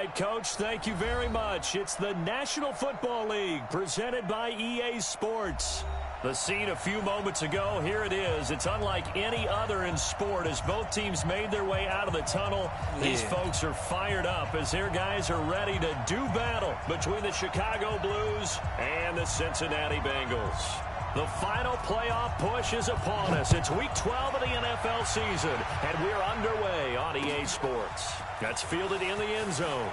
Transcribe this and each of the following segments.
right, Coach. Thank you very much. It's the National Football League presented by EA Sports. The scene a few moments ago, here it is. It's unlike any other in sport as both teams made their way out of the tunnel. These folks are fired up as their guys are ready to do battle between the Chicago Blues and the Cincinnati Bengals. The final playoff push is upon us. It's Week 12 of the NFL season, and we're underway on EA Sports. That's fielded in the end zone.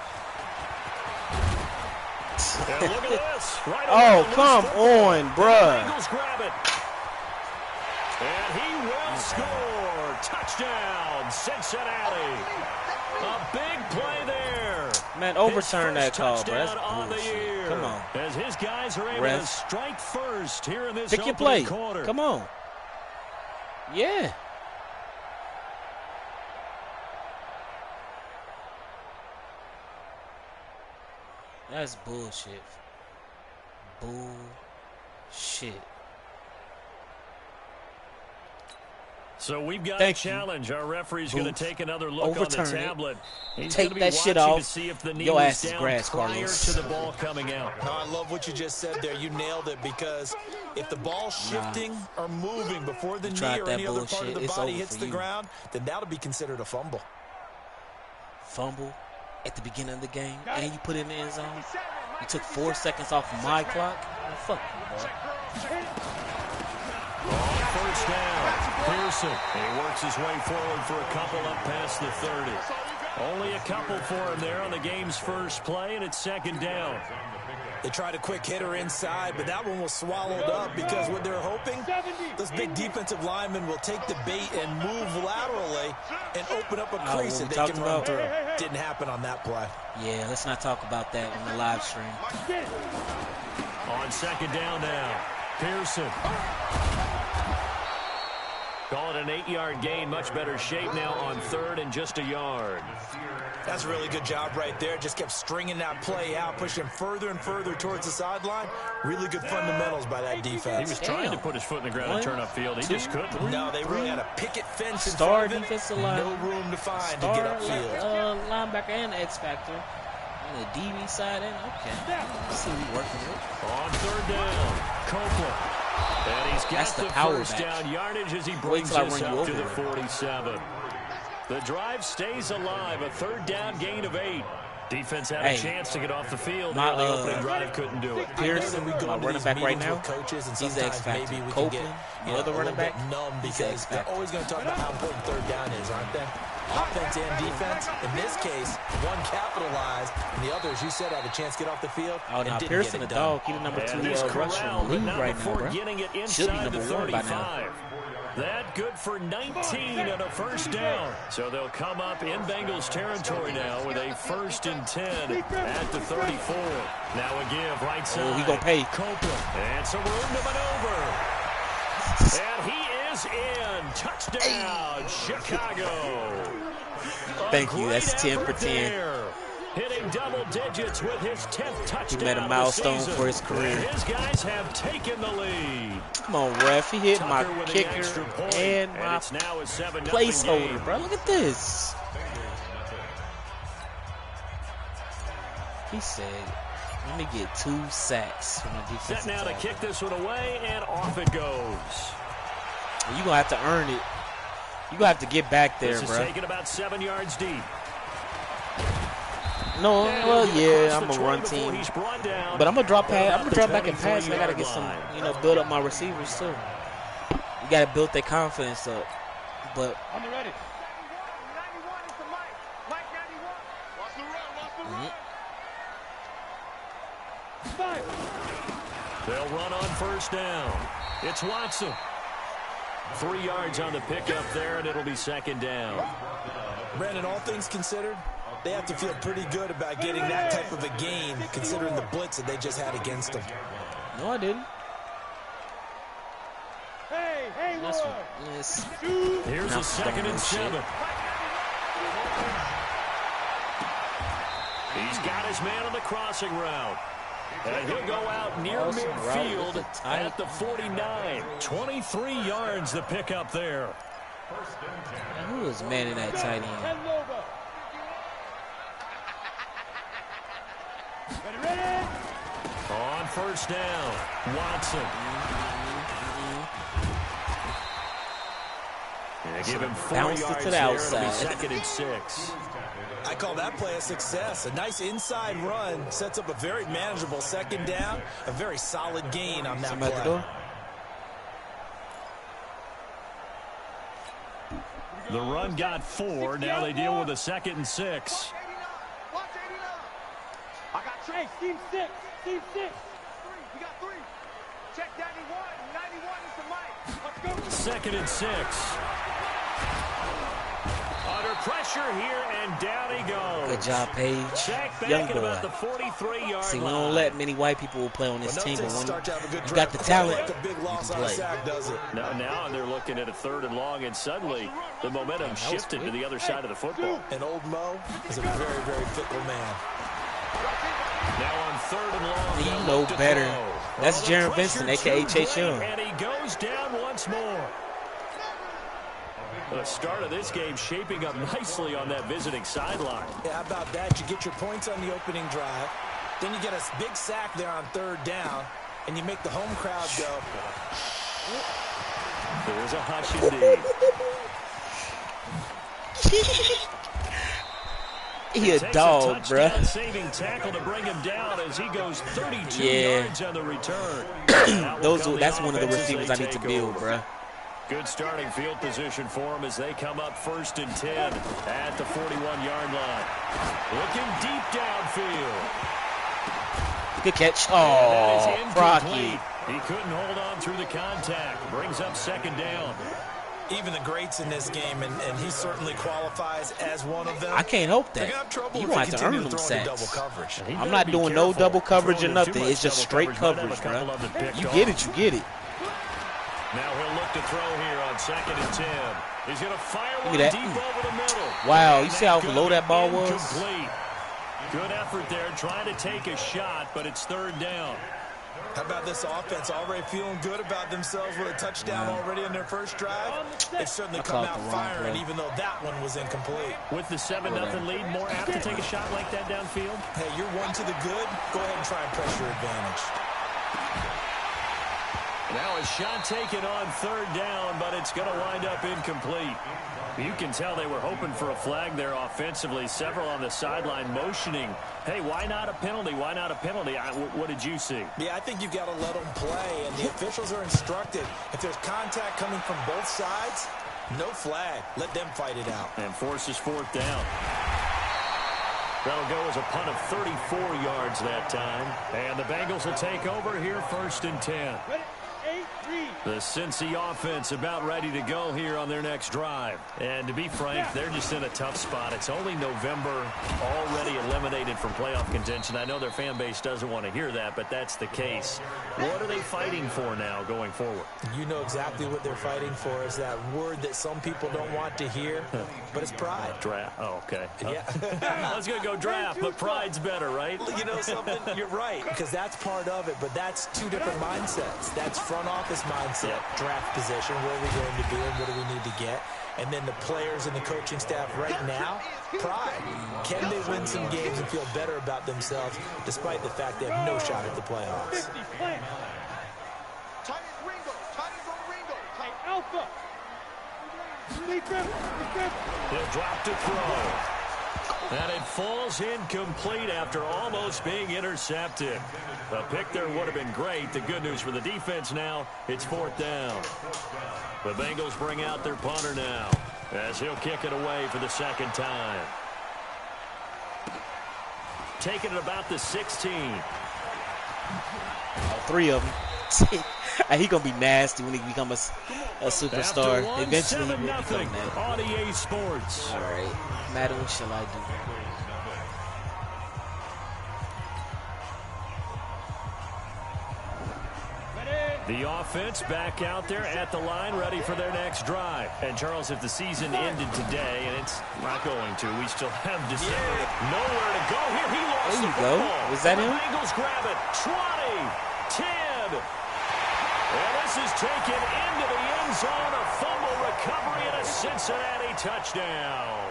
And look at this. Right oh, come on, bruh. Bengals grab it. And he will score. Touchdown, Cincinnati. A big play there. Man, overturn that call, bro. That's bullshit. Come on. As his guys are able to strike first here in this pick your play. Quarter. Come on. Yeah. That's bullshit. Bullshit. So we've got a challenge. Our referee's going to take another look Overturn on the tablet. He's take that shit off. To see if the knee your ass is grass, Carlos. To the ball coming out. No, I love what you just said there. You nailed it because if the ball's shifting or moving before the knee or any other part of the body hits the ground, then that'll be considered a fumble. Fumble at the beginning of the game, and you put it in the end zone. You took 4 seconds off my clock. Well, fuck you, bro. On first down, Pearson. He works his way forward for a couple up past the 30. Only a couple for him there on the game's first play, and it's second down. They tried a quick hitter inside, but that one was swallowed up because what they're hoping, those big defensive linemen will take the bait and move laterally and open up a crease that they can run through. Didn't happen on that play. Yeah, let's not talk about that in the live stream. On second down now, Pearson. Call it an 8-yard gain. Much better shape now on third and just a yard. That's a really good job right there. Just kept stringing that play out, pushing further and further towards the sideline. Really good fundamentals by that defense. He was trying to put his foot in the ground and turn upfield. He just couldn't. No, they really had a picket fence in front of him. Defensive line. No room to find to get upfield. Linebacker and X-Factor. On the DB side, and okay. Let's see who working with. On third down, Copeland. And he's got the first down yardage as he brings us up to the 47. The drive stays alive. A third down gain of 8. Defense had a chance to get off the field. The opening drive couldn't do it. Pearson, my running back right now, he's the X-Factor. Copeland, the other running back, he's the X-Factor. They're always going to talk about how important third down is, aren't they? Offense and defense. In this case, one capitalized, and the other, as you said, had a chance to get off the field. Oh, now Pearson, the dog, he's the number 2 rusher in the league right now, bro. Should be number 1 by now. That good for 19 and a first down. So they'll come up in Bengals territory now with a 1st and 10 at the 34. Now a give right side. Oh, he gonna pay. Copeland. And some room to maneuver. And he is in. Touchdown, Chicago. Thank you. That's 10 for 10. Hitting double digits with his 10th touchdown. He made a milestone for his career. His guys have taken the lead. Come on, ref. He hit my kicker and my placeholder, bro. Look at this. He said, let me get 2 sacks from the defensive set now to kick this one away, and off it goes. You're going to have to earn it. You're going to have to get back there, bro. This is taken about 7 yards deep. No, well, yeah, I'm a run team, but I'm gonna drop pass. I'm gonna drop back and pass. And I gotta get some, build up my receivers too. You gotta build their confidence up. But they'll run on first down. It's Watson. 3 yards on the pickup there, and it'll be second down. Brandon, all things considered, they have to feel pretty good about getting that type of a gain, considering the blitz that they just had against them. No, I didn't. Here's a 2nd and 7. He's got his man on the crossing route. And he'll go out near midfield at the 49. 23 yards the pickup there. Now, who is manning that tight end? first down. Watson. And give him 4 yards it to the there. outside. It'll be 2nd and 6. I call that play a success. A nice inside run sets up a very manageable 2nd down. A very solid gain on that play. The run got 4. Now they deal with a 2nd and 6. I got Trey. Team 6. Team 6. We got 3. Check 91. 91 is the mic. Let's go. 2nd and 6. Under pressure here, and down he goes. Good job, Paige. Young boy. About the 43-yard See, we line. don't let many white people play on this team, but when you got the talent, you can play. Now they're looking at a 3rd and long, and suddenly the momentum shifted to the other side of the football. And old Mo is a very, very fickle man. Now on 3rd and long, you know better. That's Jaron Vincent, a.k.a. Chase Young. And he goes down once more. The start of this game shaping up nicely on that visiting sideline. Yeah, how about that? You get your points on the opening drive. Then you get a big sack there on 3rd down, and you make the home crowd go. There's a hush indeed. He a dog, bruh. Saving tackle to bring him down as he goes 32 yards on the return. That's one of the receivers I need to build, bruh. Good starting field position for them as they come up 1st and 10 at the 41-yard line. Looking deep downfield. Good catch. Oh, Rocky. He couldn't hold on through the contact. Brings up 2nd down. Even the greats in this game, and he certainly qualifies as one of them. I can't help that. You don't have to earn them sacks. I'm not doing no double coverage or nothing. It's just straight coverage, bro. You get it, you get it. Now he'll look to throw here on 2nd and 10. He's going to fire one deep over the middle. Wow, you see how low that ball was? Good effort there, trying to take a shot, but it's 3rd down. How about this offense already feeling good about themselves with a touchdown already in their first drive? They've certainly come out firing, even though that one was incomplete. With the 7-0 lead, more apt to take a shot like that downfield? Hey, you're one to the good. Go ahead and try and press your advantage. Now a shot taken on 3rd down, but it's going to wind up incomplete. You can tell they were hoping for a flag there offensively. Several on the sideline motioning. Hey, why not a penalty? Why not a penalty? What did you see? Yeah, I think you've got to let them play, and the officials are instructed. If there's contact coming from both sides, no flag. Let them fight it out. And forces 4th down. That'll go as a punt of 34 yards that time. And the Bengals will take over here 1st and 10. The Cincy offense about ready to go here on their next drive. And to be frank, they're just in a tough spot. It's only November, already eliminated from playoff contention. I know their fan base doesn't want to hear that, but that's the case. What are they fighting for now going forward? You know exactly what they're fighting for is that word that some people don't want to hear, but it's pride. Draft. Oh, okay. Yeah. I was going to go draft, but pride's better, right? You know something? You're right, because that's part of it, but that's 2 different mindsets. That's front office mindset, draft position, where are we going to be and what do we need to get? And then the players and the coaching staff right now, pride. Can they win some games and feel better about themselves despite the fact they have no shot at the playoffs? He'll drop to throw. And it falls incomplete after almost being intercepted. A pick there would have been great. The good news for the defense now, it's 4th down. The Bengals bring out their punter now as he'll kick it away for the 2nd time. Taking it about the 16. 3 of them. He's going to be nasty when he becomes a superstar. Eventually, he will become that. On EA Sports. All right. Madden, what shall I do? The offense back out there at the line, ready for their next drive. And, Charles, if the season ended today, and it's not going to, we still have December. Nowhere to go here. He lost there you the football. go. Was that him? The Bengals grab it. 20, 10. And this is taken into the end zone. A fumble recovery and a Cincinnati touchdown.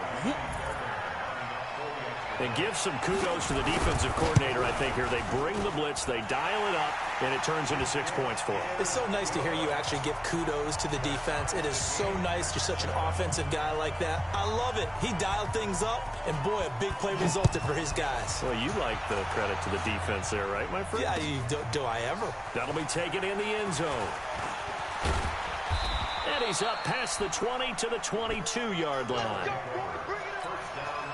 And give some kudos to the defensive coordinator, I think, here. They bring the blitz, they dial it up, and it turns into 6 points for them. It's so nice to hear you actually give kudos to the defense. It is so nice. You're such an offensive guy like that. I love it. He dialed things up, and boy, a big play resulted for his guys. Well, you like the credit to the defense there, right, my friend? Yeah, do I ever? That'll be taken in the end zone. And he's up past the 20 to the 22-yard line.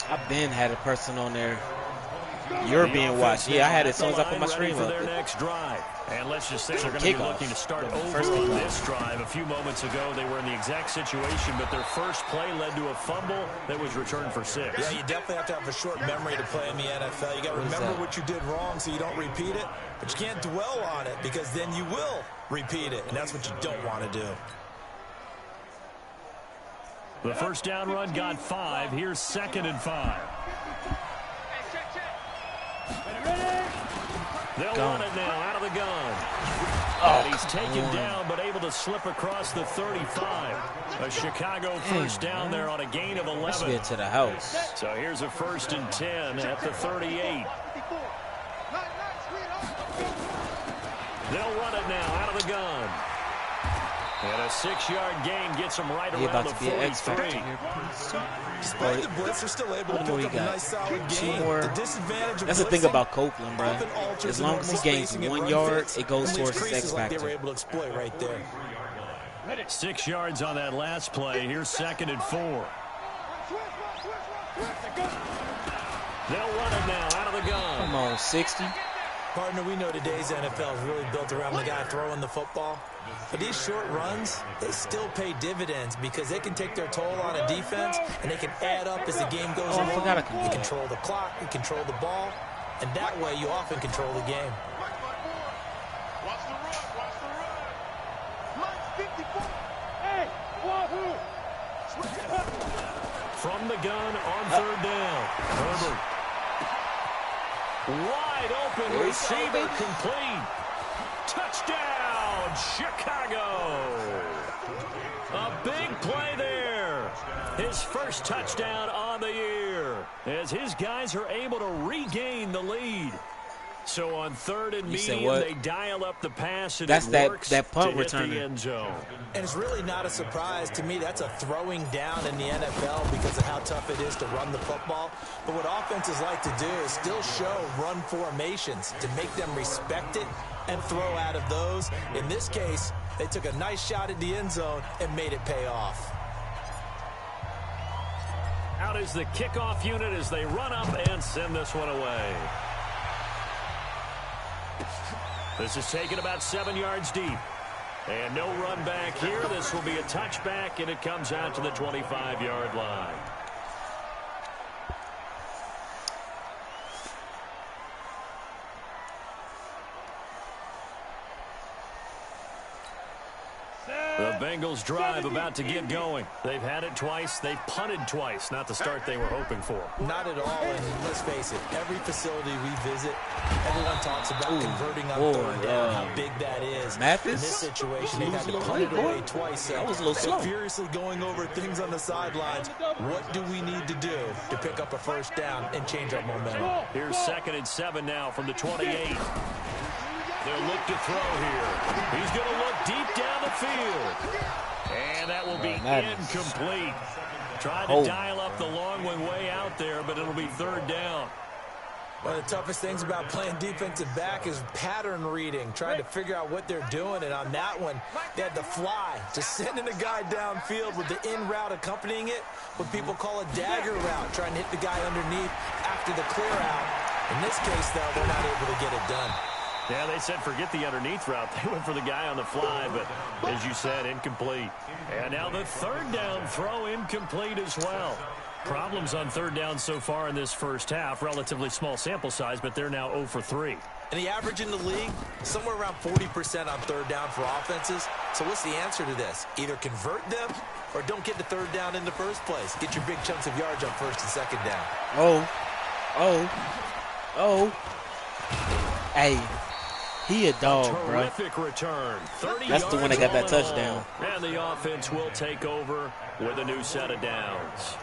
I've been had a person on there. You're being watched. Yeah, I had it as soon as I put my screen up. Their next drive. And let's just say they're going to be looking to start over on this drive. A few moments ago, they were in the exact situation, but their first play led to a fumble that was returned for 6. Yeah, you definitely have to have a short memory to play in the NFL. You got to remember what you did wrong so you don't repeat it, but you can't dwell on it because then you will repeat it, and that's what you don't want to do. The first down run got 5. Here's 2nd and 5. They'll run it now out of the gun. And he's taken down but able to slip across the 35. A Chicago first down there on a gain of 11. Let's get to the house. So here's a 1st and 10 at the 38. They'll run it now out of the gun. And a 6-yard gain gets them right around the 43. Despite the blitz, they're still able to pick up a nice solid gain. The disadvantage of That's the thing about Copeland, bro. As long as he gains 1 yard, it goes towards his X factor. They were able to exploit right there. 6 yards on that last play. Here's 2nd and 4. They'll run it now out of the gun. Come on, 60. Partner, we know today's NFL is really built around the guy throwing the football. But these short runs, they still pay dividends because they can take their toll on a defense and they can add up as the game goes along. You control the clock, you control the ball, and that way you often control the game. Watch the run, watch the run. Line 54. Hey, wahoo. From the gun on 3rd down. Herbert. Wide open receiver complete. Touchdown, Chicago. A big play there. His first touchdown on the year as his guys are able to regain the lead. So on 3rd and medium, they dial up the pass, and that's it works that punt to hit returner. The end zone. And it's really not a surprise to me. That's a throwing down in the NFL because of how tough it is to run the football. But what offenses like to do is still show run formations to make them respect it and throw out of those. In this case, they took a nice shot at the end zone and made it pay off. Out is the kickoff unit as they run up and send this one away. This is taken about 7 yards deep. And no run back here. This will be a touchback, and it comes out to the 25-yard line. The Bengals drive about to get going. They've had it twice. They've punted twice. Not the start they were hoping for. Not at all. And let's face it, every facility we visit, everyone talks about converting on 3rd down, how big that is. Mathis? In this situation, they had to punt it away twice. That was a little slow. Furiously going over things on the sidelines. What do we need to do to pick up a 1st down and change our momentum? Here's 2nd and 7 now from the 28. They'll look to throw here. He's going to look deep down the field. And that will be incomplete. Trying to dial up the long one way out there, but it'll be 3rd down. One of the toughest things about playing defensive back is pattern reading, trying to figure out what they're doing. And on that one, they had to fly, just sending a guy downfield with the in route accompanying it, what people call a dagger route, trying to hit the guy underneath after the clear out. In this case, though, they're not able to get it done. Yeah, they said forget the underneath route. They went for the guy on the fly, but as you said, incomplete. And now the 3rd down throw incomplete as well. Problems on 3rd down so far in this first half. Relatively small sample size, but they're now 0 for 3. And the average in the league, somewhere around 40% on 3rd down for offenses. So what's the answer to this? Either convert them or don't get the 3rd down in the first place. Get your big chunks of yards on 1st and 2nd down. Hey. He a dog, bro. Terrific return. That's the one that got that touchdown. And the offense will take over with a new set of downs.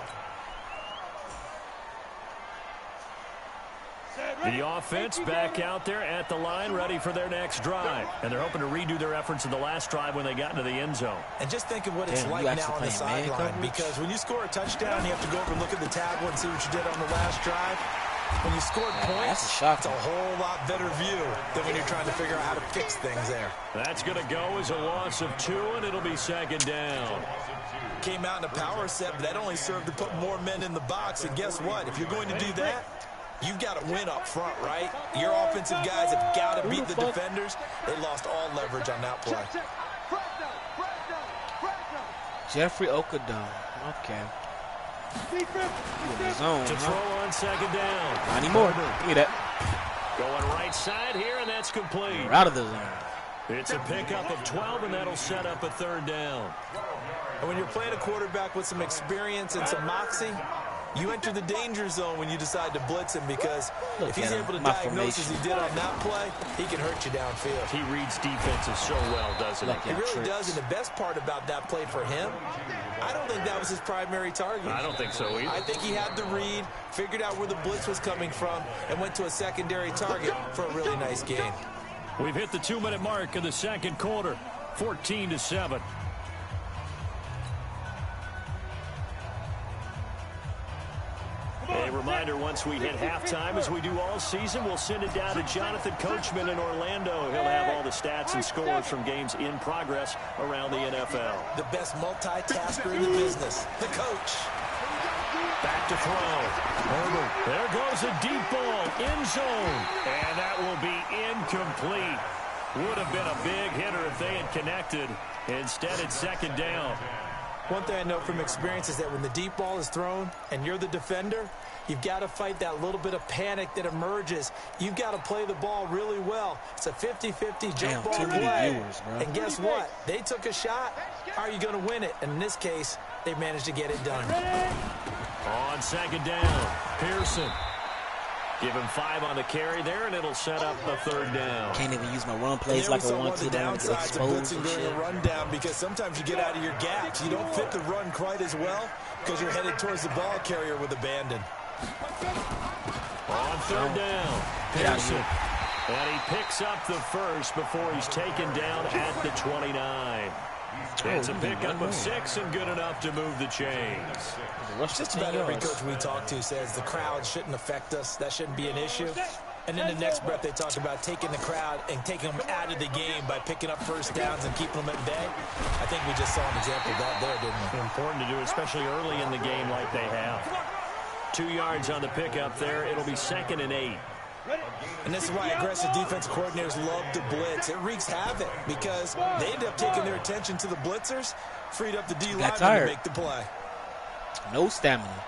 The offense back out there at the line, ready for their next drive. And they're hoping to redo their efforts in the last drive when they got into the end zone. And just think of what it's like now on the sideline. Because when you score a touchdown, you have to go over and look at the tablet and see what you did on the last drive. When you scored points, it's a whole lot better view than when you're trying to figure out how to fix things there. That's going to go as a loss of 2, and it'll be second down. Came out in a power set, but that only served to put more men in the box. And guess what? If you're going to do that, you've got to win up front, right? Your offensive guys have got to beat the defenders. They lost all leverage on that play. Jeffrey Okudon. Okay. Zone, to throw on second down. Not anymore. Give me that. Going right side here, and that's complete. We're out of the zone. It's a pickup of 12, and that'll set up a third down. And when you're playing a quarterback with some experience and some moxie, you enter the danger zone when you decide to blitz him, because if he's able to diagnose as he did on that play, he can hurt you downfield. He reads defenses so well, doesn't he? He really does, and the best part about that play for him, I don't think that was his primary target. I don't think so either. I think he had the read, figured out where the blitz was coming from, and went to a secondary target for a really nice gain. We've hit the 2-minute mark in the second quarter, 14-7. A reminder, once we hit halftime, as we do all season, we'll send it down to Jonathan Coachman in Orlando. He'll have all the stats and scores from games in progress around the NFL. The best multitasker in the business, the coach. Back to throw. Herbert. There goes a deep ball, end zone. And that will be incomplete. Would have been a big hitter if they had connected. Instead, it's second down. One thing I know from experience is that when the deep ball is thrown and you're the defender, you've got to fight that little bit of panic that emerges. You've got to play the ball really well. It's a 50-50 jump ball play. And guess what? They took a shot. How are you going to win it? And in this case, they managed to get it done. On second down, Pearson. Give him 5 on the carry there, and it'll set up the third down. Can't even use my run plays like I want to. Downsides of blitzing during a run down, because sometimes you get out of your gaps. You don't fit the run quite as well because you're headed towards the ball carrier with abandon. On third down, Pearson. And he picks up the first before he's taken down at the 29. It's a pickup of 6 and good enough to move the chains. Just about every coach we talk to says the crowd shouldn't affect us. That shouldn't be an issue. And in the next breath, they talk about taking the crowd and taking them out of the game by picking up first downs and keeping them at bay. I think we just saw an example of that there, didn't we? Important to do, especially early in the game like they have. 2 yards on the pickup there. It'll be 2nd and 8. And this is why aggressive defensive coordinators love to blitz. It wreaks havoc because they end up taking their attention to the blitzers, freed up the D-lineman to make the play. No stamina.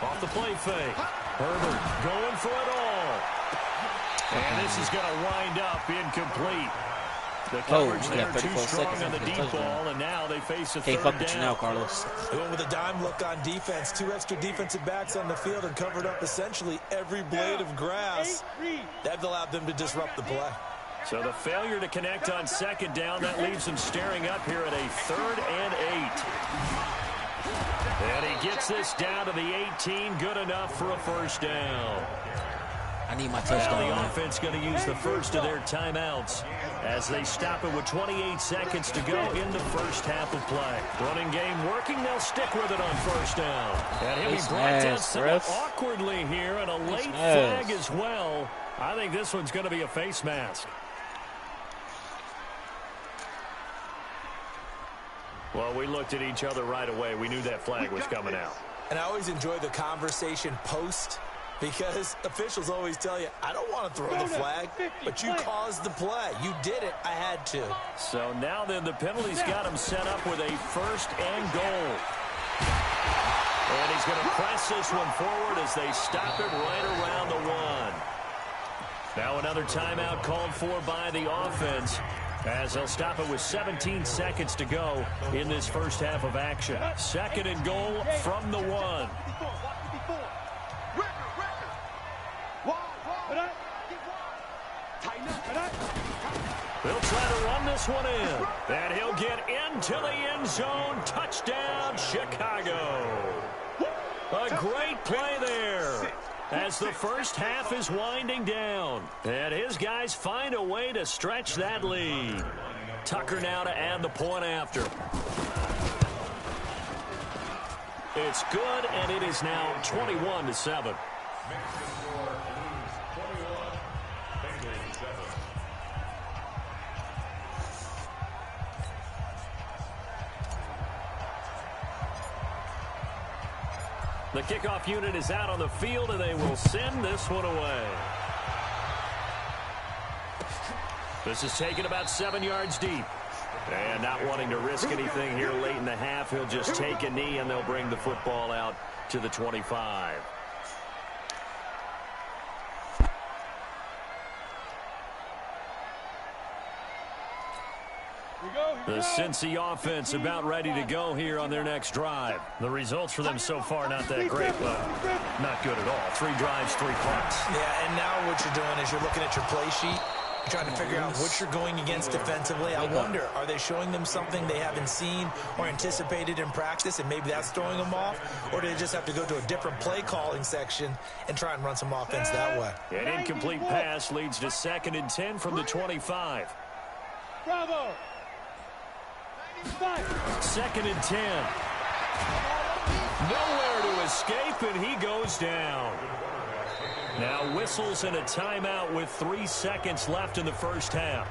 Off the play fake. Herbert going for it all. And this is going to wind up incomplete. The coverage there too strong on the deep ball, and now they face a third down. Can't fuck with you now, Carlos. They went with a dime look on defense. 2 extra defensive backs on the field and covered up essentially every blade of grass. That allowed them to disrupt the play. So the failure to connect on second down, that leaves them staring up here at a 3rd and 8. And he gets this down to the 18, good enough for a first down. I need my touchdown. Now the offense going to use the first of their timeouts as they stop it with 28 seconds to go in the first half of play. Running game working. They'll stick with it on first down. And he'll be brought down somewhat awkwardly here, and a late flag as well. I think this one's going to be a face mask. Well, we looked at each other right away. We knew that flag was coming out. And I always enjoy the conversation post, because officials always tell you, I don't want to throw the flag, but you caused the play. You did it. I had to. So now then the penalty's got him set up with a 1st and goal. And he's going to press this one forward as they stop him right around the 1. Now another timeout called for by the offense, as they'll stop it with 17 seconds to go in this first half of action. 2nd and goal from the 1. They'll try to run this one in, and he'll get into the end zone. Touchdown, Chicago. A great play there. as the first half is winding down. And his guys find a way to stretch that lead. Tucker now to add the point after. It's good, and it is now 21-7. The kickoff unit is out on the field, and they will send this one away. This is taken about 7 yards deep. And not wanting to risk anything here late in the half, he'll just take a knee, and they'll bring the football out to the 25. The Cincy offense about ready to go here on their next drive. The results for them so far not that great, but not good at all. 3 drives, 3 punts. Yeah, and now what you're doing is you're looking at your play sheet, trying to figure out what you're going against defensively. I wonder, are they showing them something they haven't seen or anticipated in practice, and maybe that's throwing them off? Or do they just have to go to a different play calling section and try and run some offense that way? An incomplete pass leads to 2nd and 10 from the 25. Bravo! 2nd and 10. Nowhere to escape, and he goes down. Now whistles and a timeout with 3 seconds left in the first half.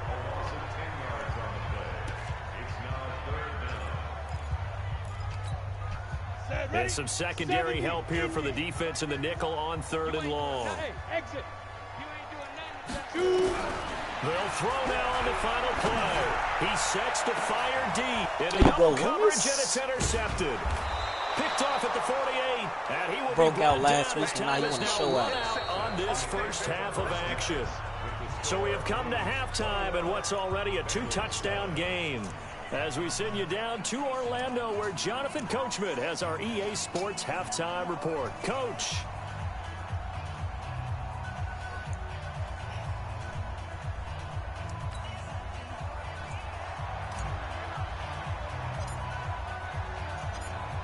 And some secondary help here for the defense in the nickel on 3rd and long. Exit. They'll throw now on the final play. He sets to fire deep. Into double coverage, and it's intercepted. Picked off at the 48. And he will broke be out last down. week, and now you want to show out On this first half of action. So we have come to halftime in what's already a 2-touchdown game. As we send you down to Orlando, where Jonathan Coachman has our EA Sports halftime report. Coach.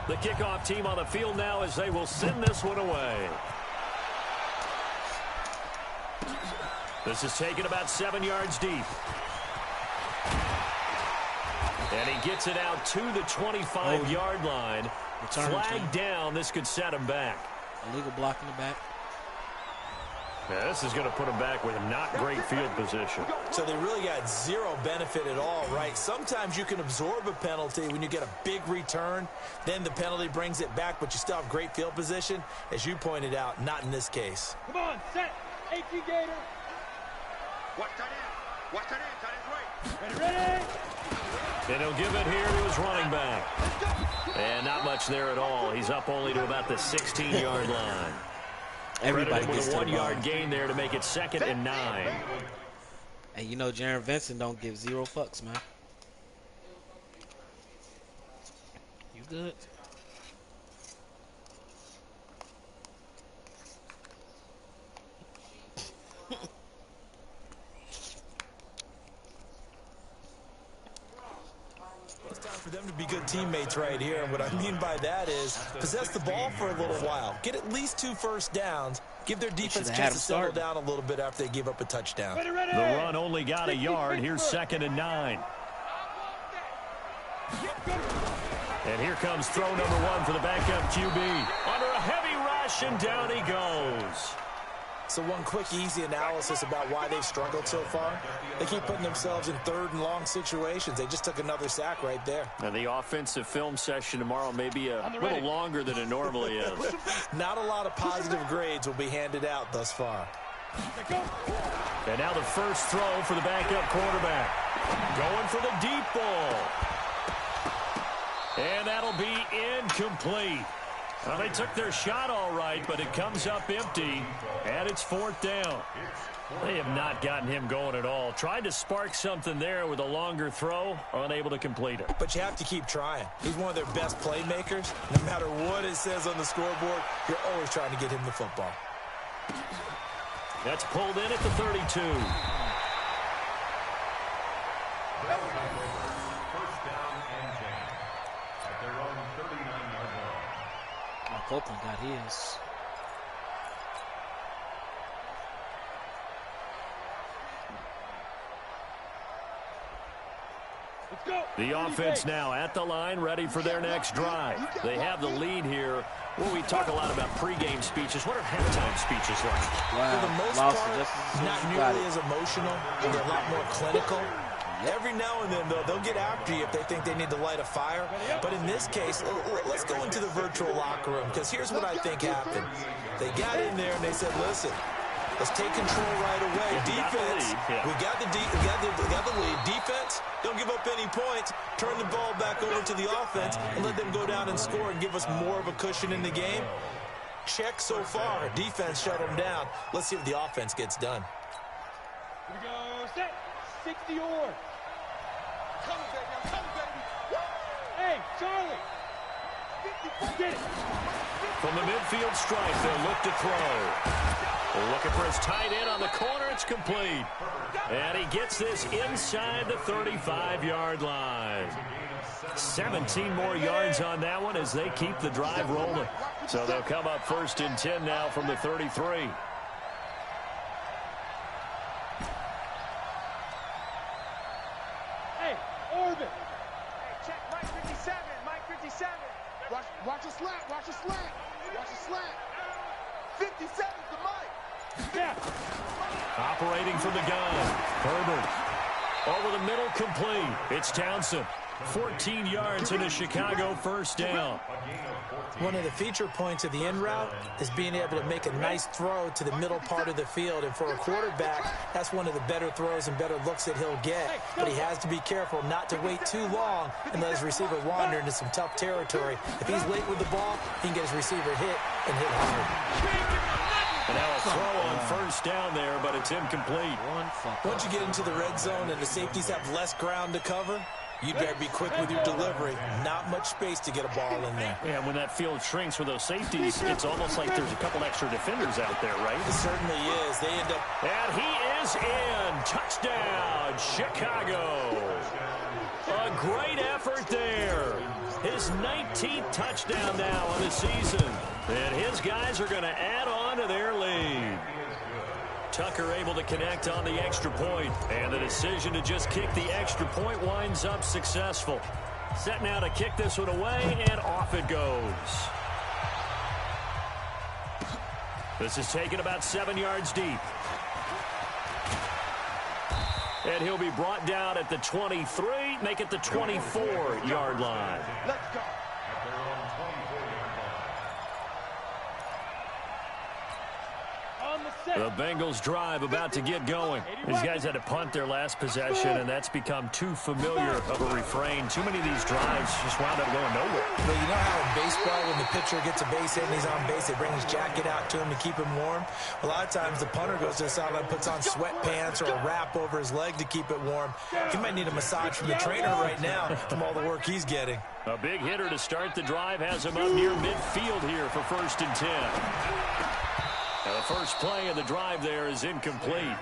The kickoff team on the field now as they will send this one away. This is taken about 7 yards deep. And he gets it out to the 25-yard line. Flag down. This could set him back. Illegal block in the back. Yeah, this is going to put him back with not great field position. So they really got zero benefit at all, right? Sometimes you can absorb a penalty when you get a big return. Then the penalty brings it back, but you still have great field position. As you pointed out, not in this case. Come on, set. 18 Gator. Watch that in. Watch that in. That is right. Ready. And he'll give it here to his running back. And not much there at all. He's up only to about the 16-yard line. Everybody gets with a to 1-yard gain there to make it 2nd and 9. And you know Jaron Vincent don't give 0 fucks, man. You good? It's time for them to be good teammates right here. And what I mean by that is possess the ball for a little while. Get at least 2 first downs. Give their defense a chance to settle down a little bit after they give up a touchdown. The run only got a yard. Here's 2nd and 9. And here comes throw number 1 for the backup QB. Under a heavy rush, and down he goes. So one quick, easy analysis about why they've struggled so far. They keep putting themselves in 3rd and long situations. They just took another sack right there. And the offensive film session tomorrow may be a little longer than it normally is. Not a lot of positive grades will be handed out thus far. And now the first throw for the backup quarterback. Going for the deep ball. And that'll be incomplete. Well, they took their shot all right, but it comes up empty, and it's 4th down. They have not gotten him going at all. Tried to spark something there with a longer throw, unable to complete it. But you have to keep trying. He's one of their best playmakers. No matter what it says on the scoreboard, you're always trying to get him the football. That's pulled in at the 32. Copeland got his. The offense now at the line, ready for their next drive. They have the lead here. Well, we talk a lot about pregame speeches. What are halftime speeches like? For the most part, not nearly as emotional. They're a lot more clinical. Every now and then, though, they'll get after you if they think they need to light a fire. But in this case, let's go into the virtual locker room, because here's what I think happened. They got in there and they said, listen, let's take control right away. Defense, we got the lead. Defense, don't give up any points. Turn the ball back over to the offense and let them go down and score and give us more of a cushion in the game. Check so far. Defense shut them down. Let's see if the offense gets done. Here we go. Set. 60 or. Coming, baby. I'm coming, baby. Hey, Charlie. 50, get it. From the midfield stripe, they'll look to throw. Looking for his tight end on the corner. It's complete. And he gets this inside the 35-yard line. 17 more yards on that one as they keep the drive rolling. So they'll come up 1st and 10 now from the 33. Hey, Orbit. Hey, check Mike 57. Mike 57. Watch a slant. Watch a slant. Watch a slant. 57's the Mike. Yeah. Operating from the gun. Herbert. Over the middle, complete. It's Townsend. 14 yards in a Chicago first down. One of the feature points of the end route is being able to make a nice throw to the middle part of the field. And for a quarterback, that's one of the better throws and better looks that he'll get. But he has to be careful not to wait too long and let his receiver wander into some tough territory. If he's late with the ball, he can get his receiver hit and hit hard. And now a throw on first down there, but it's incomplete. Once you get into the red zone and the safeties have less ground to cover, you better be quick with your delivery. Not much space to get a ball in there. Yeah, when that field shrinks for those safeties, it's almost like there's a couple extra defenders out there, right? It certainly is. They end up... And he is in. Touchdown, Chicago. A great effort there. His 19th touchdown now on the season. And his guys are going to add on to their lead. Tucker able to connect on the extra point, and the decision to just kick the extra point winds up successful. Set now to kick this one away, and off it goes. This is taken about 7 yards deep. And he'll be brought down at the 23, make it the 24-yard line. Let's go. The Bengals drive about to get going. These guys had to punt their last possession, and that's become too familiar of a refrain. Too many of these drives just wound up going nowhere. Well, you know how in baseball, when the pitcher gets a base hit and he's on base, they bring his jacket out to him to keep him warm? A lot of times the punter goes to the sideline, puts on sweatpants or a wrap over his leg to keep it warm. He might need a massage from the trainer right now from all the work he's getting. A big hitter to start the drive has him up near midfield here for 1st and 10. Now the first play of the drive there is incomplete.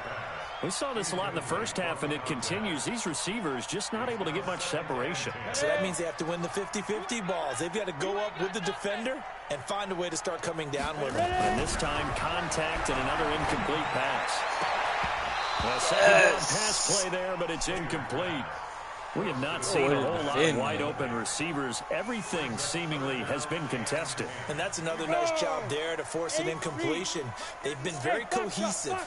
We saw this a lot in the first half, and it continues. These receivers just not able to get much separation. So that means they have to win the 50-50 balls. They've got to go up with the defender and find a way to start coming down with them. And this time, contact and another incomplete pass. A second down pass play there, but it's incomplete. We have not seen a whole lot of wide-open receivers. Everything seemingly has been contested. And that's another nice job there to force an incompletion. They've been very cohesive,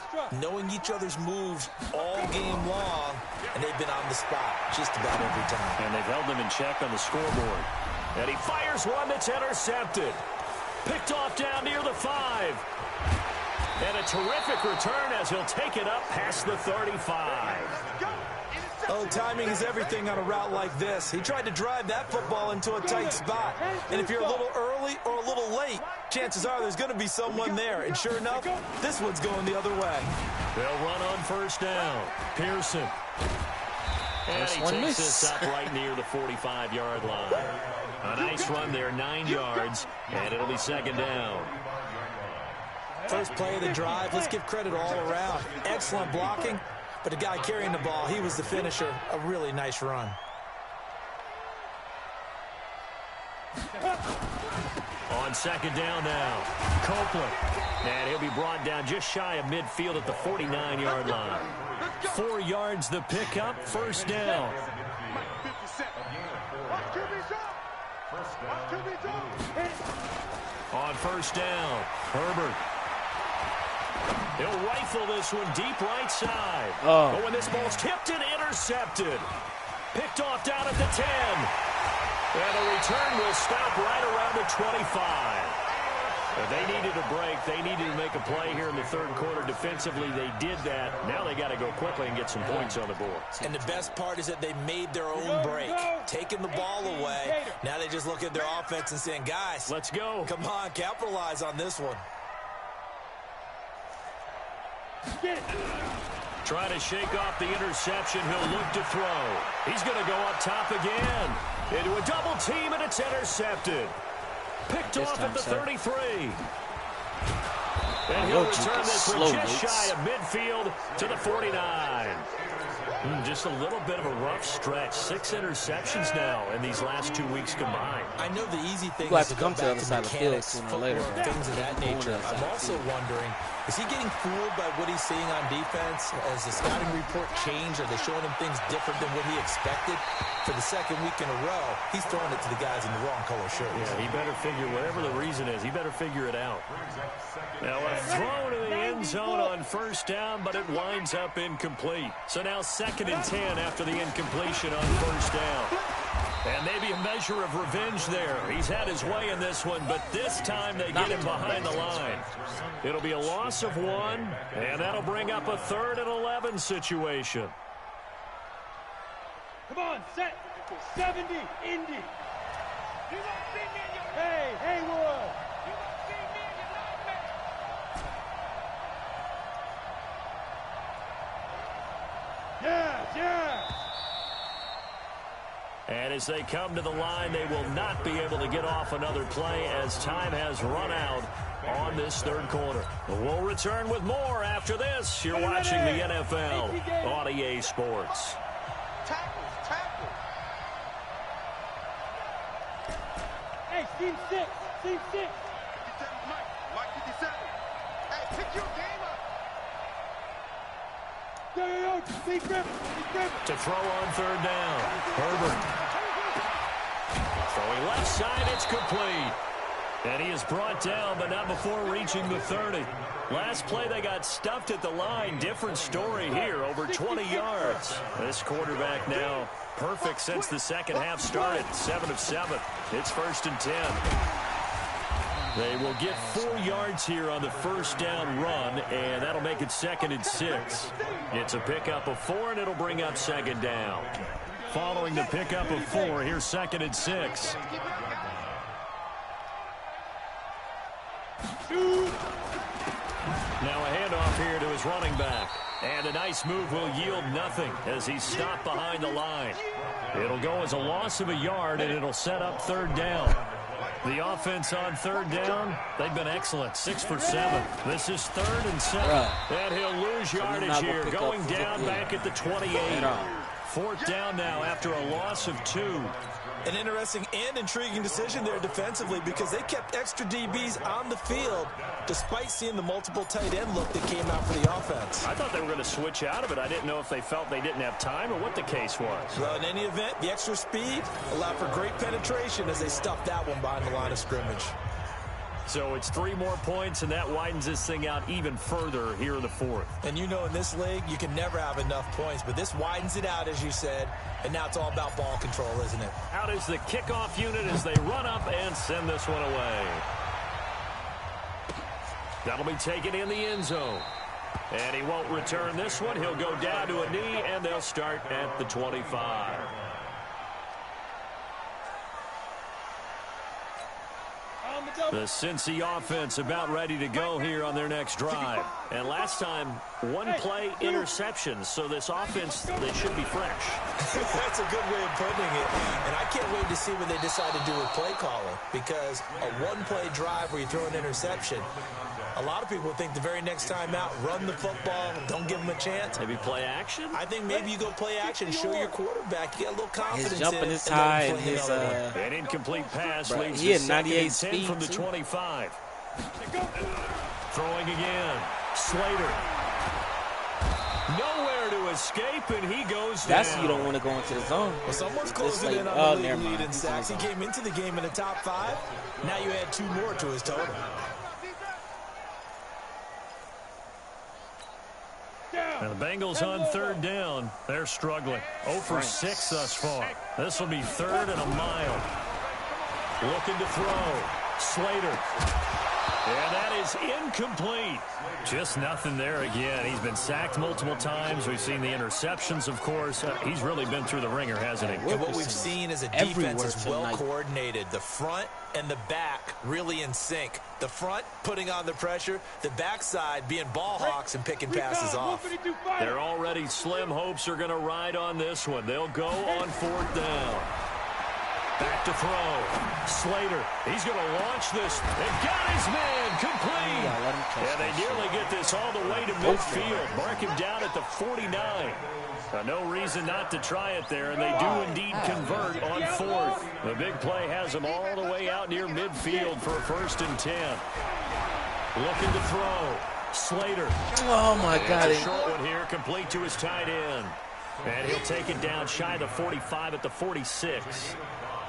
knowing each other's moves all game long, and they've been on the spot just about every time. And they've held them in check on the scoreboard. And he fires one that's intercepted. Picked off down near the 5. And a terrific return as he'll take it up past the 35. Oh, timing is everything on a route like this. He tried to drive that football into a tight spot. And if you're a little early or a little late, chances are there's going to be someone there. And sure enough, this one's going the other way. They'll run on first down. Pearson. And he takes this up right near the 45-yard line. A nice run there, 9 yards, and it'll be 2nd down. First play of the drive, let's give credit all around. Excellent blocking. But the guy carrying the ball, he was the finisher. A really nice run. On 2nd down now, Copeland. And he'll be brought down just shy of midfield at the 49-yard line. 4 yards the pickup, 1st down. On first down, Herbert. He'll rifle this one deep right side. But when this ball's tipped and intercepted. Picked off down at the 10. And the return will stop right around the 25. They needed a break. They needed to make a play here in the third quarter. Defensively, they did that. Now they got to go quickly and get some points on the board. And the best part is that they made their own break, taking the ball away. Now they just look at their offense and saying, guys, let's go. Come on, capitalize on this one. Trying to shake off the interception. He'll look to throw. He's going to go up top again. Into a double team, and it's intercepted. Picked off at the 33. And he'll return this from just shy of midfield to the 49. Just a little bit of a rough stretch. 6 interceptions now in these last 2 weeks combined. I know the easy thing is to come to the other side of the field sooner or later. Things of that nature. I'm also wondering, is he getting fooled by what he's seeing on defense? Has the scouting report changed? Are they showing him things different than what he expected? For the second week in a row, he's throwing it to the guys in the wrong color shirts. Yeah, he better figure, whatever the reason is, he better figure it out. Now a throw to the end zone on first down, but it winds up incomplete. So now 2nd and 10 after the incompletion on first down. And maybe a measure of revenge there. He's had his way in this one, but this time they get him behind the line. It'll be a loss of 1, and that'll bring up a 3rd and 11 situation. Come on, set. 70, Indy. Hey, Haywood. Yes. And as they come to the line, they will not be able to get off another play as time has run out on this third quarter. We'll return with more after this. You're watching the NFL on EA Sports. Tackle. Hey, team 6. 57, Mike 57. Hey, pick your game up. Yo, Steve Griffin. To throw on third down. Herbert. Throwing left side, it's complete. And he is brought down, but not before reaching the 30. Last play, they got stuffed at the line. Different story here, over 20 yards. This quarterback now perfect since the second half started. 7 of 7. It's 1st and 10. They will get 4 yards here on the first down run, and that'll make it 2nd and 6. It's a pickup of 4, and it'll bring up 2nd down. Following the pickup of 4, here's 2nd and 6. Now a handoff here to his running back. And a nice move will yield nothing as he's stopped behind the line. It'll go as a loss of a yard, and it'll set up 3rd down. The offense on 3rd down, they've been excellent. 6 for 7. This is 3rd and 7. And he'll lose yardage here, going down back at the 28. 4th down now after a loss of 2. An interesting and intriguing decision there defensively because they kept extra DBs on the field despite seeing the multiple tight end look that came out for the offense. I thought they were going to switch out of it. I didn't know if they felt they didn't have time or what the case was. Well, in any event, the extra speed allowed for great penetration as they stuffed that one behind the line of scrimmage. So it's 3 more points, and that widens this thing out even further here in the 4th. And you know in this league, you can never have enough points, but this widens it out, as you said, and now it's all about ball control, isn't it? Out is the kickoff unit as they run up and send this one away. That'll be taken in the end zone. And he won't return this one. He'll go down to a knee, and they'll start at the 25. The Cincy offense about ready to go here on their next drive. And last time, 1 play interceptions. So this offense, they should be fresh. That's a good way of putting it. And I can't wait to see what they decide to do with play calling. Because a 1-play drive where you throw an interception, a lot of people think the very next time out, run the football, don't give them a chance. Maybe play action? I think maybe you go play action, show your quarterback. You get a little confidence. His jumping is high and his an incomplete pass leads he to had 98 2nd and 10 speed from the 25. Throwing again. Slater. Nowhere to escape, and he goes That's down. you don't want to go into the zone. Well, someone's closing in on the lead in sacks. He came into the game in the top 5. Now you add 2 more to his total. And the Bengals on 3rd down. They're struggling. 0 for 6 thus far. This will be 3rd and a mile. Looking to throw. Slater. And that is incomplete. Just nothing there again. He's been sacked multiple times. We've seen the interceptions, of course. He's really been through the ringer, hasn't he? And what we've seen is a defense is well coordinated. The front and the back really in sync. The front putting on the pressure. The backside being ball hawks and picking passes off. Their already slim hopes are going to ride on this one. They'll go on 4th down. Back to throw. Slater. He's going to launch this. And got his man complete. And they nearly get this all the way to midfield. Mark him down at the 49. No reason not to try it there, and they do indeed convert on 4th. The big play has them all the way out near midfield for a 1st and 10. Looking to throw. Slater. Oh, my God. A short one here, complete to his tight end. And he'll take it down shy of the 45 at the 46.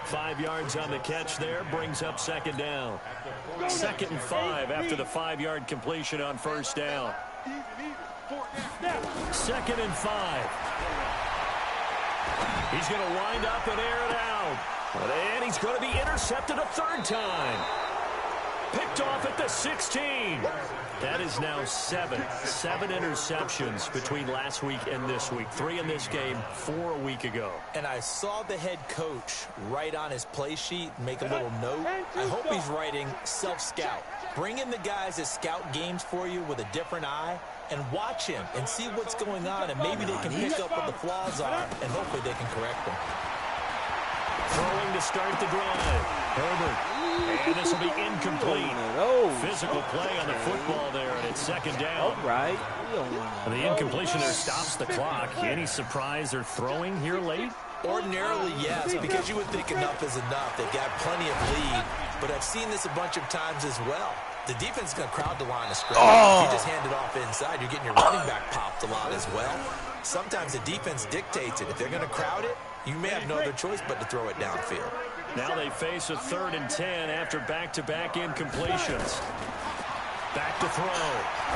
5 yards on the catch there, brings up 2nd down. 2nd and 5 after the 5-yard completion on 1st down. 2nd and 5. He's going to wind up and air it out. And he's going to be intercepted a 3rd time. Picked off at the 16. That is now 7 interceptions between last week and this week. 3 in this game, 4 a week ago. And I saw the head coach write on his play sheet, make a little note. I hope he's writing self-scout. Bring in the guys that scout games for you with a different eye and watch him and see what's going on, and maybe they can pick up what the flaws are, and hopefully they can correct them. Throwing to start the drive. Herbert. And this will be incomplete. Physical play on the football there, and it's 2nd down. All right. The incompletion there stops the clock. Any surprise they're throwing here late? Ordinarily, yes, because you would think enough is enough. They've got plenty of lead, but I've seen this a bunch of times as well. The defense is going to crowd the line of scrimmage. You just hand it off inside. You're getting your running back popped a lot as well. Sometimes the defense dictates it. If they're going to crowd it, you may have no other choice but to throw it downfield. Now they face a 3rd and 10 after back-to-back incompletions. Back to throw.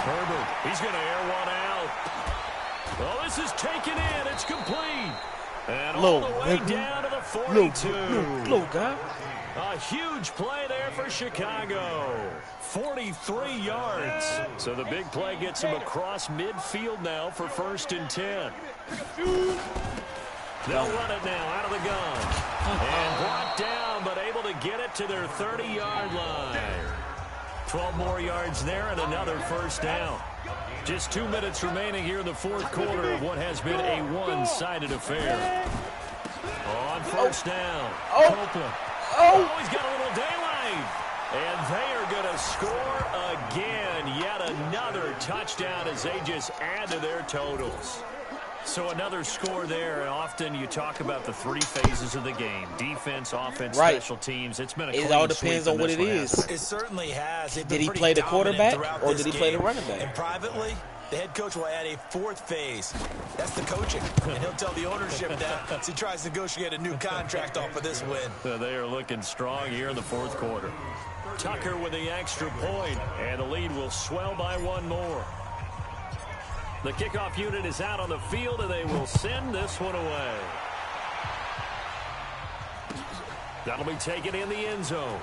Herbert, he's going to air one out. Well, this is taken in. It's complete. And all the way down to the 42. Low guy. A huge play there for Chicago. 43 yards. So the big play gets him across midfield now for 1st and 10. They'll run it now out of the gun. And brought down, but able to get it to their 30-yard line. 12 more yards there and another 1st down. Just 2 minutes remaining here in the 4th quarter of what has been a one-sided affair. On 1st down. Copeland. Oh, he's got a little daylight. And they are going to score again. Yet another touchdown as they just add to their totals. So another score there, and often you talk about the 3 phases of the game: defense, offense, special teams. It's been a clean It all depends on what it is. It certainly has. Did he play the quarterback or did he play the running back? And privately, the head coach will add a 4th phase. That's the coaching. And he'll tell the ownership that as he tries to negotiate a new contract off of this win. So they are looking strong here in the 4th quarter. Tucker with the extra point, and the lead will swell by 1 more. The kickoff unit is out on the field, and they will send this one away. That'll be taken in the end zone.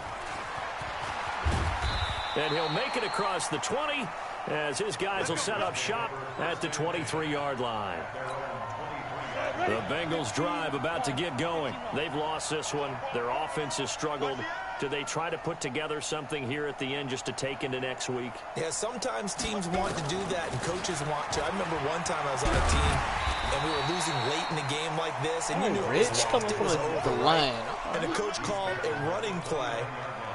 And he'll make it across the 20 as his guys will set up shop at the 23-yard line. The Bengals drive about to get going. They've lost this one. Their offense has struggled. Do they try to put together something here at the end just to take into next week? Yeah, sometimes teams want to do that and coaches want to. I remember one time I was on a team and we were losing late in a game like this, and you knew it was lost. It was over. The line. And the coach called a running play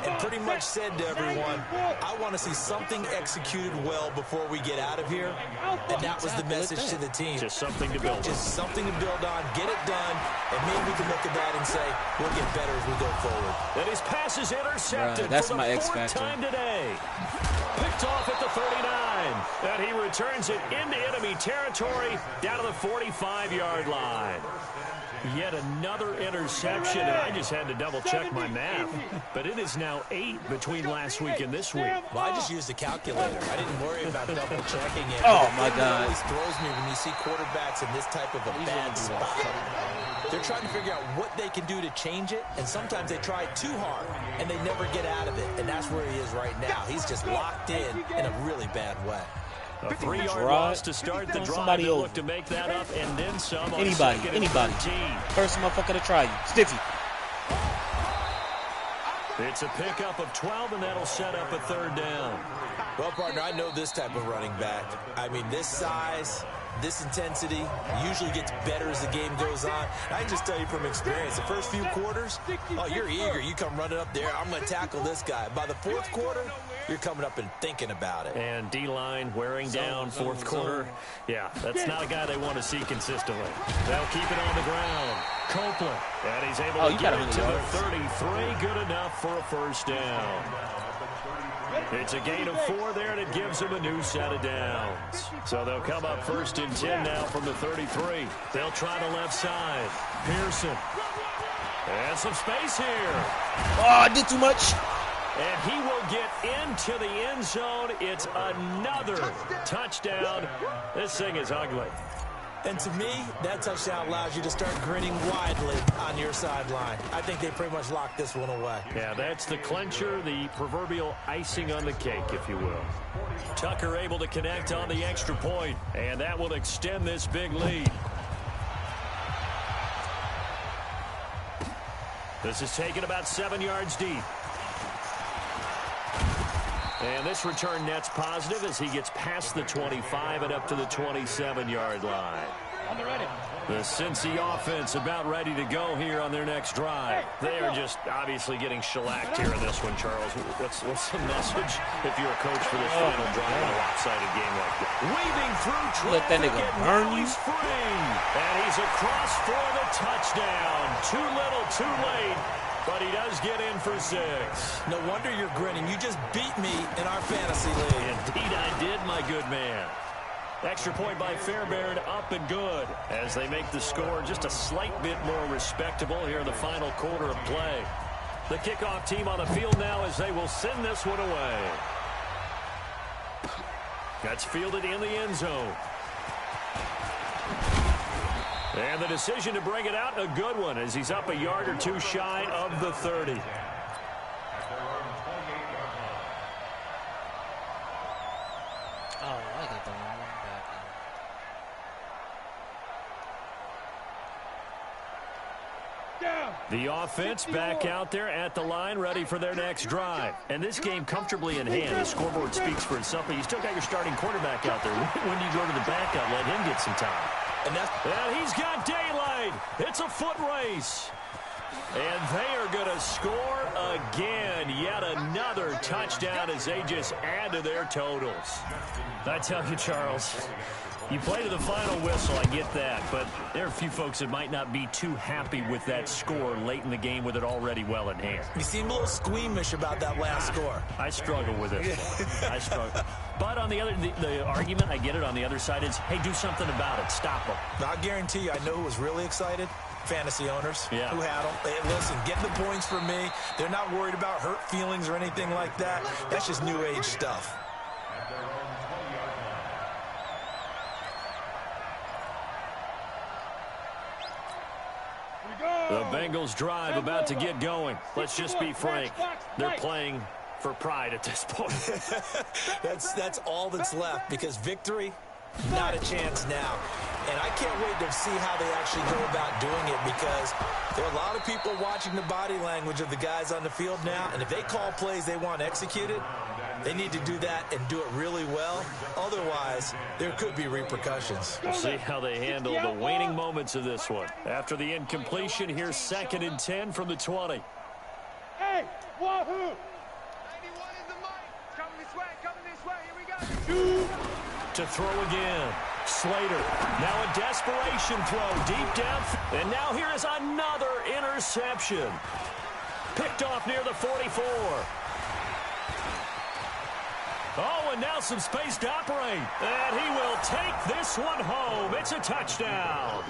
and pretty much said to everyone, I want to see something executed well before we get out of here. And that was the message to the team. Just something to build on. Just something to build on, get it done, And maybe we can look at that and say, we'll get better as we go forward. And his pass is intercepted. Bruh, that's for the my X fourth factor. time today. Picked off at the 39. And he returns it into enemy territory down to the 45-yard line. Yet another interception, and I just had to double-check my math. But it is now 8 between last week and this week. Well, I just used the calculator. I didn't worry about double-checking it. Oh, my God. It always throws me when you see quarterbacks in this type of a bad spot. They're trying to figure out what they can do to change it, and sometimes they try too hard, and they never get out of it. And that's where he is right now. He's just locked in a really bad way. A 3-yard loss to start the drive. Somebody They'll look to make that up and then some. Anybody. First motherfucker to try you. Stiffy. It's a pickup of 12, and that'll set up a 3rd down. Well, partner, I know this type of running back. I mean, this size, this intensity usually gets better as the game goes on. I can just tell you from experience, the first few quarters, oh, you're eager. You come running up there, I'm going to tackle this guy. By the 4th quarter, you're coming up and thinking about it. And D-line wearing down 4th quarter. Yeah, that's not a guy they want to see consistently. They'll keep it on the ground. Copeland, and he's able to get it to the 33. Good enough for a 1st down. It's a gain of 4 there, and it gives them a new set of downs. So they'll come up 1st and 10 now from the 33. They'll try the left side. Pearson. And some space here. Oh, I did too much. And he will get into the end zone. It's another touchdown. This thing is ugly. And to me, that touchdown allows you to start grinning widely on your sideline. I think they pretty much locked this one away. Yeah, that's the clincher, the proverbial icing on the cake, if you will. Tucker able to connect on the extra point, and that will extend this big lead. This is taken about 7 yards deep. And this return net's positive as he gets past the 25 and up to the 27-yard line. The Cincy offense about ready to go here on their next drive. They are just obviously getting shellacked here in this one, Charles. What's the message if you're a coach for this final drive in a lopsided game like that? Weaving through traffic. Let that nigga burn you. Free. And he's across for the touchdown. Too little, too late. But he does get in for 6. No wonder you're grinning. You just beat me in our fantasy league. Indeed I did, my good man. Extra point by Fairbairn, up and good. As they make the score just a slight bit more respectable here in the final quarter of play. The kickoff team on the field now as they will send this one away. That's fielded in the end zone. And the decision to bring it out, a good one, as he's up a yard or 2 shy of the 30. The offense back out there at the line, ready for their next drive. And this game comfortably in hand. The scoreboard speaks for itself, but you still got your starting quarterback out there. When do you go to the backup? Let him get some time. And he's got daylight. It's a foot race. And they are going to score again. Yet another touchdown as they just add to their totals. I tell you, Charles, you play to the final whistle, I get that. But there are a few folks that might not be too happy with that score late in the game with it already well in hand. You seem a little squeamish about that last score. I struggle with it. I struggle. But on the other, the argument, I get it, on the other side is, hey, do something about it. Stop them. I guarantee you, I know who was really excited. Fantasy owners who had them. Hey, listen, get the points from me. They're not worried about hurt feelings or anything like that. That's just new age stuff. The Bengals drive about to get going. Let's just be frank. They're playing for pride at this point. That's all that's left, because victory, not a chance now. And I can't wait to see how they actually go about doing it, because there are a lot of people watching the body language of the guys on the field now, and if they call plays they want executed, they need to do that and do it really well. Otherwise, there could be repercussions. We'll see how they handle the waning moments of this one. After the incompletion, here's 2nd and 10 from the 20. Hey, wahoo! 91 is the mic. Coming this way, here we go. To throw again. Slater, now a desperation throw deep down. And now here is another interception. Picked off near the 44. Oh, and now some space to operate. And he will take this one home. It's a touchdown.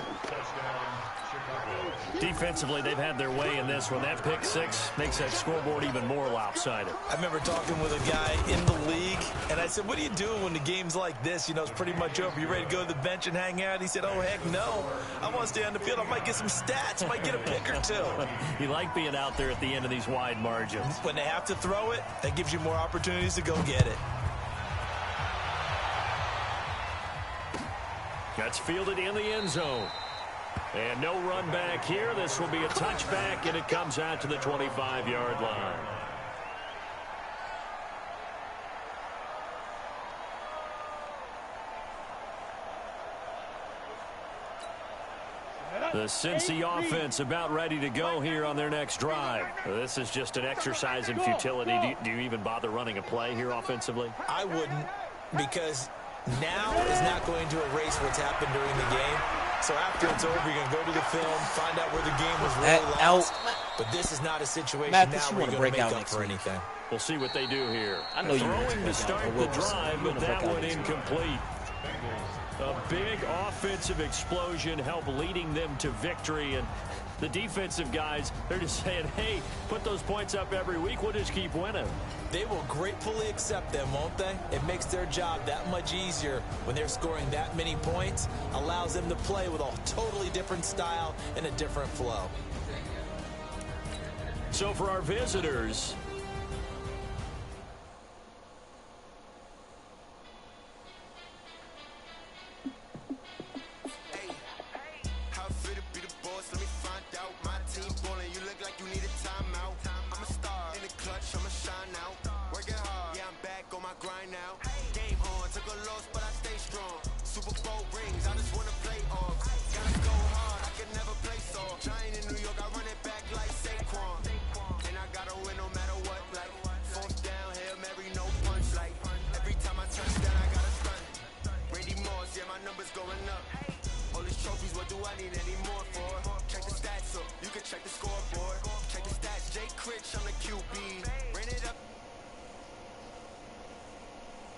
Defensively, they've had their way in this one. That pick six makes that scoreboard even more lopsided. I remember talking with a guy in the league, and I said, what do you do when the game's like this? You know, it's pretty much over. You ready to go to the bench and hang out? He said, oh, heck no. I want to stay on the field. I might get some stats. Might get a pick or two. You like being out there at the end of these wide margins. When they have to throw it, that gives you more opportunities to go get it. That's fielded in the end zone. And no run back here. This will be a touchback, and it comes out to the 25-yard line. The Cincy offense about ready to go here on their next drive. This is just an exercise in futility. Do you even bother running a play here offensively? I wouldn't, because now is not going to erase what's happened during the game. So after it's over, you're going to go to the film, find out where the game was really lost. But this is not a situation now where you're going to make up for anything. We'll see what they do here. I know you throwing to start the drive, but that one incomplete. A big offensive explosion helped leading them to victory. And the defensive guys, they're just saying, hey, put those points up every week. We'll just keep winning. They will gratefully accept them, won't they? It makes their job that much easier when they're scoring that many points. Allows them to play with a totally different style and a different flow. So for our visitors, check the scoreboard. Check the stats. Jay Critch, I'm the QB. Ran it up.